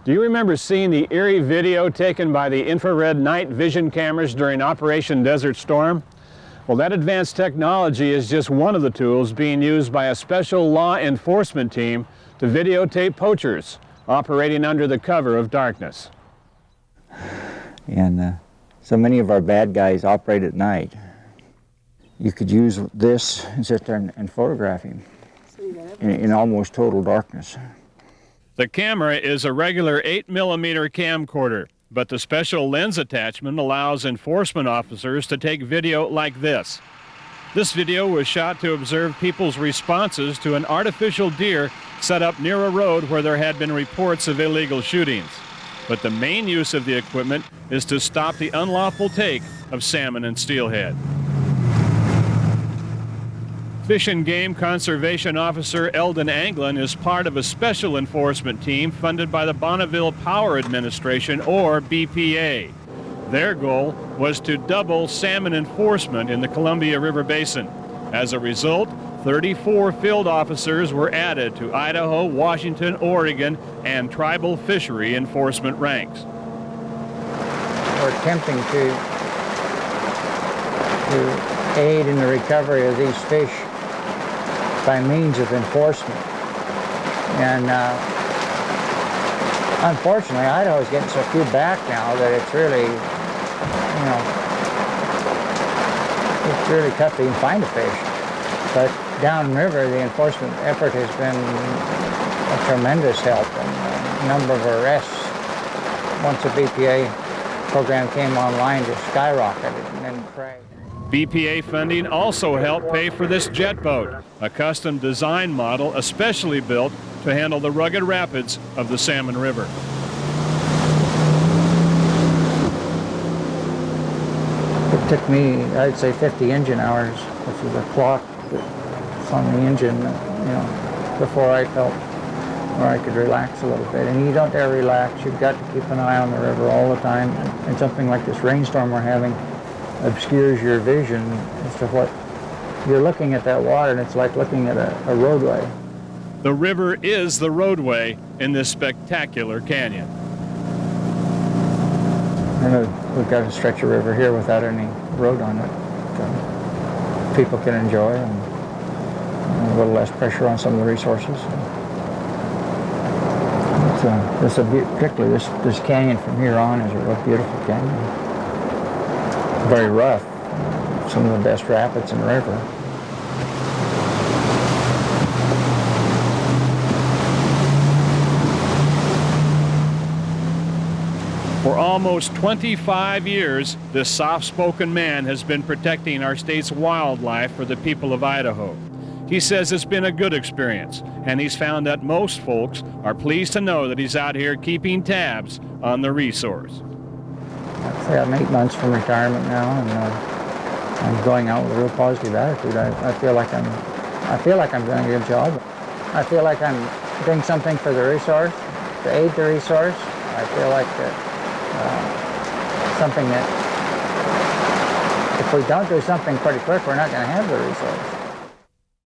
Do you remember seeing the eerie video taken by the infrared night vision cameras during Operation Desert Storm? Well, that advanced technology is just one of the tools being used by a special law enforcement team to videotape poachers operating under the cover of darkness. And so many of our bad guys operate at night. You could use this and sit there and photograph him in almost total darkness. The camera is a regular 8mm camcorder, but the special lens attachment allows enforcement officers to take video like this. This video was shot to observe people's responses to an artificial deer set up near a road where there had been reports of illegal shootings. But the main use of the equipment is to stop the unlawful take of salmon and steelhead. Fish and Game Conservation Officer Eldon Anglin is part of a special enforcement team funded by the Bonneville Power Administration, or BPA. Their goal was to double salmon enforcement in the Columbia River Basin. As a result, 34 field officers were added to Idaho, Washington, Oregon, and tribal fishery enforcement ranks. We're attempting to aid in the recovery of these fish by means of enforcement. And unfortunately, Idaho is getting so few back now that it's really, it's really tough to even find a fish. But downriver, the enforcement effort has been a tremendous help, and the number of arrests once the BPA program came online just skyrocketed and then crashed. BPA funding also helped pay for this jet boat, a custom design model especially built to handle the rugged rapids of the Salmon River. It took me, I'd say, 50 engine hours, which is a clock that's on the engine, before I felt where I could relax a little bit. And you don't dare relax. You've got to keep an eye on the river all the time. And something like this rainstorm we're having obscures your vision as to what you're looking at that water, and it's like looking at a roadway. The river is the roadway in this spectacular canyon. And we've got a stretch of river here without any road on it. So people can enjoy, and a little less pressure on some of the resources. Particularly this canyon from here on is a real beautiful canyon. Very rough, some of the best rapids in the river. For almost 25 years, this soft-spoken man has been protecting our state's wildlife for the people of Idaho. He says it's been a good experience, and he's found that most folks are pleased to know that he's out here keeping tabs on the resource. I'd say I'm 8 months from retirement now, and I'm going out with a real positive attitude. I feel like I'm doing a good job. I feel like I'm doing something for the resource, to aid the resource. I feel like something that if we don't do something pretty quick, we're not going to have the resource.